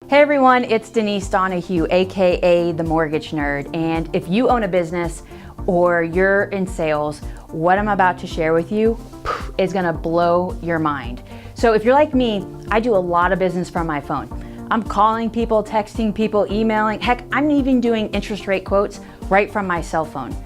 Hey everyone, it's Denise Donahue, aka The Mortgage Nerd, and if you own a business or you're in sales, what I'm about to share with you is gonna blow your mind. So if you're like me, I do a lot of business from my phone. I'm calling people, texting people, emailing, heck, I'm even doing interest rate quotes right from my cell phone.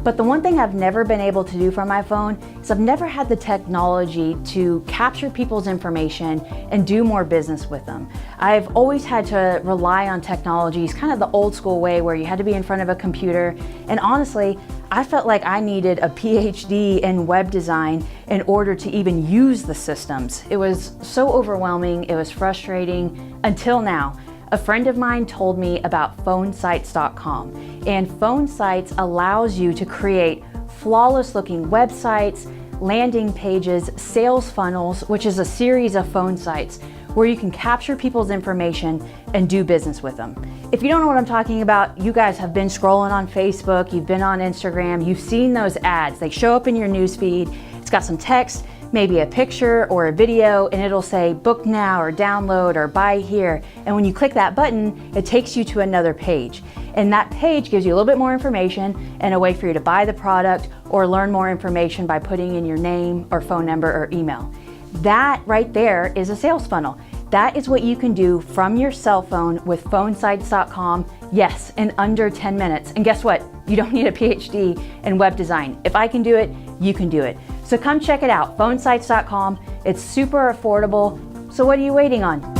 But the one thing I've never been able to do from my phone is I've never had the technology to capture people's information and do more business with them. I've always had to rely on technologies, kind of the old school way where you had to be in front of a computer. And honestly, I felt like I needed a PhD in web design in order to even use the systems. It was so overwhelming, it was frustrating until now. A friend of mine told me about Phonesites.com, and Phonesites allows you to create flawless looking websites, landing pages, sales funnels, which is a series of phone sites where you can capture people's information and do business with them. If you don't know what I'm talking about, you guys have been scrolling on Facebook, you've been on Instagram, you've seen those ads. They show up in your newsfeed. It's got some text, maybe a picture or a video, and it'll say book now or download or buy here. And when you click that button, it takes you to another page. And that page gives you a little bit more information and a way for you to buy the product or learn more information by putting in your name or phone number or email. That right there is a sales funnel. That is what you can do from your cell phone with Phonesites.com, yes, in under 10 minutes. And guess what? You don't need a PhD in web design. If I can do it, you can do it. So come check it out, Phonesites.com. It's super affordable. So what are you waiting on?